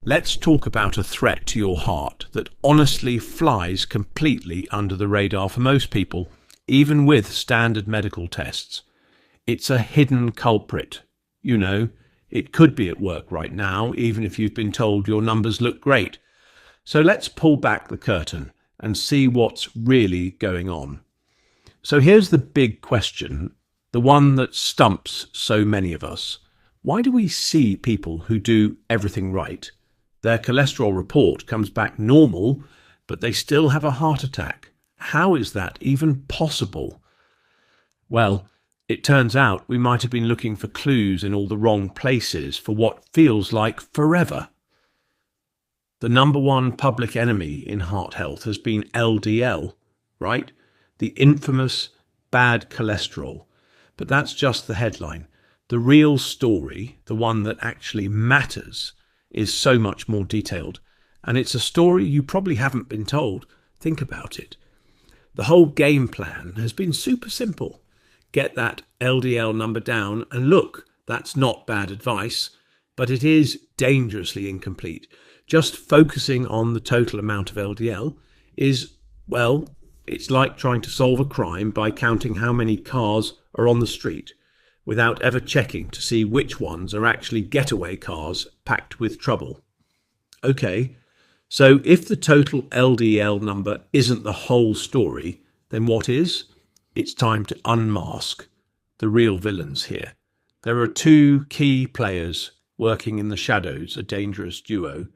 Let's talk about a threat to your heart that honestly flies completely under the radar for most people, even with standard medical tests. It's a hidden culprit. You know, it could be at work right now, even if you've been told your numbers look great. So let's pull back the curtain and see what's really going on. So here's the big question, the one that stumps so many of us. Why do we see people who do everything right? Their cholesterol report comes back normal, but they still have a heart attack. How is that even possible? Well, it turns out we might have been looking for clues in all the wrong places for what feels like forever. The number one public enemy in heart health has been LDL, right? The infamous bad cholesterol. But that's just the headline. The real story, the one that actually matters, is so much more detailed. And it's a story you probably haven't been told. Think about it. The whole game plan has been super simple. Get that LDL number down, and look, that's not bad advice, but it is dangerously incomplete. Just focusing on the total amount of LDL is, well, it's like trying to solve a crime by counting how many cars are on the street without ever checking to see which ones are actually getaway cars packed with trouble. Okay, so if the total LDL number isn't the whole story, then what is? It's time to unmask the real villains here. There are two key players working in the shadows, a dangerous duo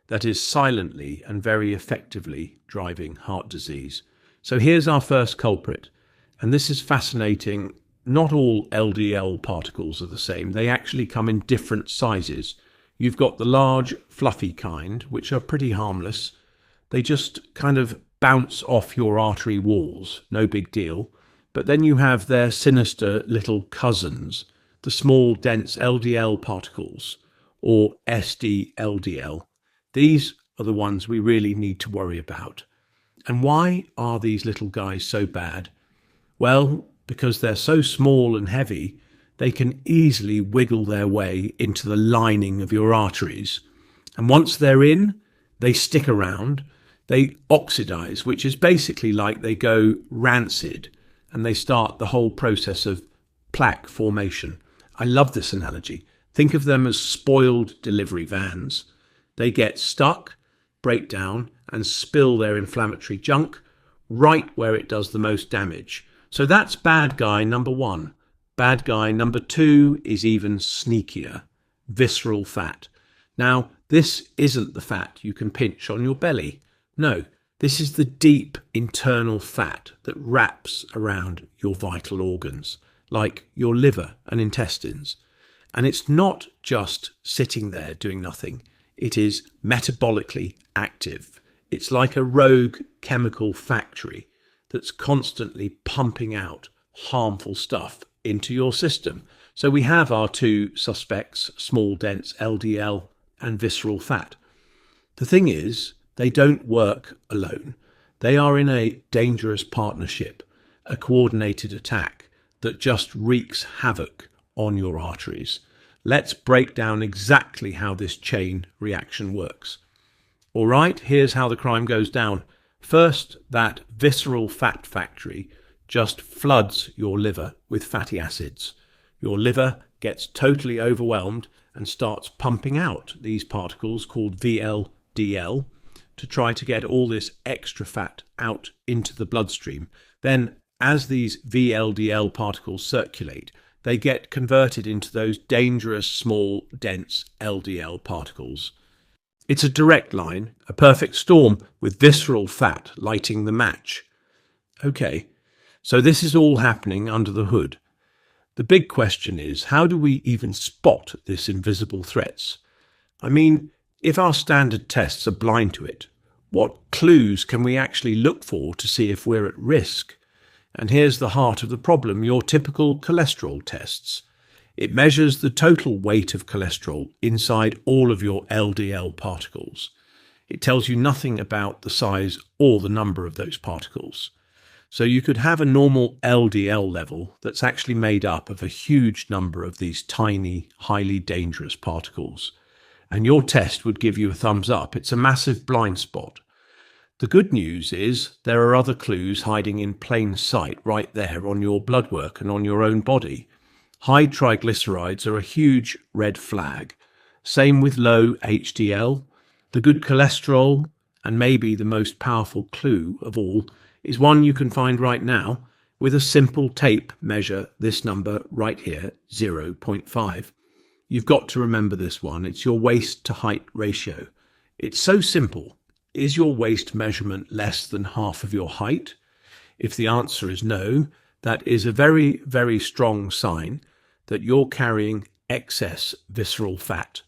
that is silently and very effectively driving heart disease. So here's our first culprit, and this is fascinating. Not all LDL particles are the same. They actually come in different sizes. You've got the large, fluffy kind, which are pretty harmless. They just kind of bounce off your artery walls, no big deal. But then you have their sinister little cousins, the small, dense LDL particles, or SD-LDL. These are the ones we really need to worry about. And why are these little guys so bad? Well, because they're so small and heavy, they can easily wiggle their way into the lining of your arteries. And once they're in, they stick around, they oxidize, which is basically like they go rancid, and they start the whole process of plaque formation. I love this analogy. Think of them as spoiled delivery vans. They get stuck, break down, and spill their inflammatory junk right where it does the most damage. So that's bad guy number one. Bad guy number two is even sneakier, visceral fat. Now, this isn't the fat you can pinch on your belly. No, this is the deep internal fat that wraps around your vital organs, like your liver and intestines. And it's not just sitting there doing nothing. It is metabolically active. It's like a rogue chemical factory that's constantly pumping out harmful stuff into your system. So we have our two suspects, small, dense LDL and visceral fat. The thing is, they don't work alone. They are in a dangerous partnership, a coordinated attack that just wreaks havoc on your arteries. Let's break down exactly how this chain reaction works. All right, here's how the crime goes down. First, that visceral fat factory just floods your liver with fatty acids. Your liver gets totally overwhelmed and starts pumping out these particles called VLDL to try to get all this extra fat out into the bloodstream. Then, as these VLDL particles circulate, they get converted into those dangerous, small, dense LDL particles. It's a direct line, a perfect storm, with visceral fat lighting the match. Okay, so this is all happening under the hood. The big question is, how do we even spot this invisible threats? I mean, if our standard tests are blind to it, what clues can we actually look for to see if we're at risk? And here's the heart of the problem, your typical cholesterol tests. It measures the total weight of cholesterol inside all of your LDL particles. It tells you nothing about the size or the number of those particles. So you could have a normal LDL level that's actually made up of a huge number of these tiny, highly dangerous particles. and your test would give you a thumbs up. It's a massive blind spot. The good news is there are other clues hiding in plain sight right there on your blood work and on your own body. High triglycerides are a huge red flag. Same with low HDL. The good cholesterol, and maybe the most powerful clue of all, is one you can find right now with a simple tape measure, this number right here, 0.5. You've got to remember this one. It's your waist to height ratio. It's so simple. Is your waist measurement less than half of your height? If the answer is no, that is a very, very strong sign that you're carrying excess visceral fat,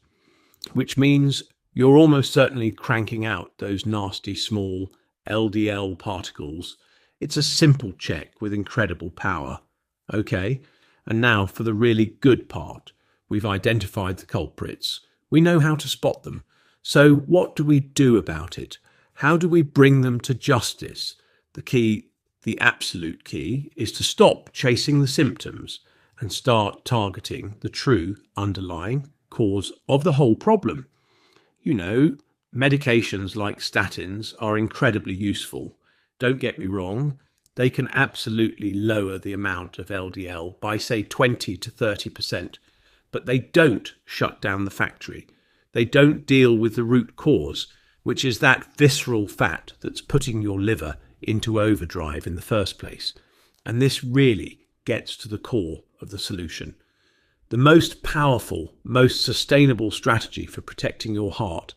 which means you're almost certainly cranking out those nasty small LDL particles. It's a simple check with incredible power. Okay, and now for the really good part. We've identified the culprits. We know how to spot them. So what do we do about it? How do we bring them to justice? The key, the absolute key, is to stop chasing the symptoms and start targeting the true underlying cause of the whole problem. You know, medications like statins are incredibly useful. Don't get me wrong, they can absolutely lower the amount of LDL by, say, 20 to 30%, but they don't shut down the factory. They don't deal with the root cause, which is that visceral fat that's putting your liver into overdrive in the first place. And this really gets to the core of the solution. The most powerful, most sustainable strategy for protecting your heart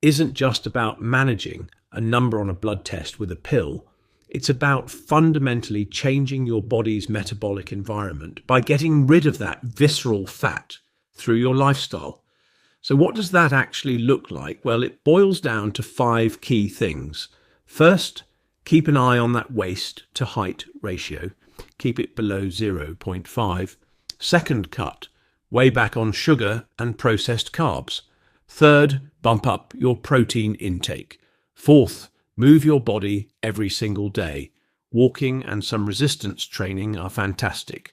isn't just about managing a number on a blood test with a pill. It's about fundamentally changing your body's metabolic environment by getting rid of that visceral fat through your lifestyle. So what does that actually look like? Well, it boils down to 5 key things. First, keep an eye on that waist to height ratio. Keep it below 0.5. Second, cut way back on sugar and processed carbs. Third, bump up your protein intake. Fourth, move your body every single day. Walking and some resistance training are fantastic.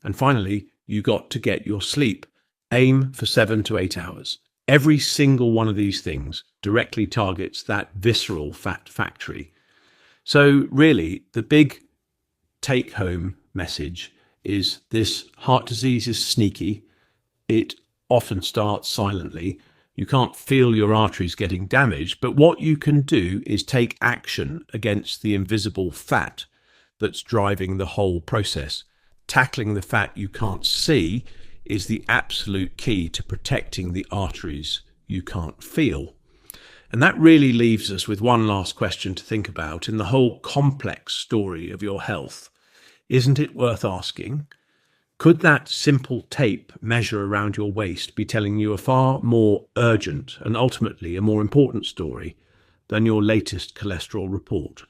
And finally, you got to get your sleep. Aim for 7 to 8 hours. Every single one of these things directly targets that visceral fat factory. So really, the big take-home message is this: heart disease is sneaky. It often starts silently. You can't feel your arteries getting damaged, but what you can do is take action against the invisible fat that's driving the whole process. Tackling the fat you can't see is the absolute key to protecting the arteries you can't feel. And that really leaves us with one last question to think about in the whole complex story of your health. Isn't it worth asking? Could that simple tape measure around your waist be telling you a far more urgent and ultimately a more important story than your latest cholesterol report?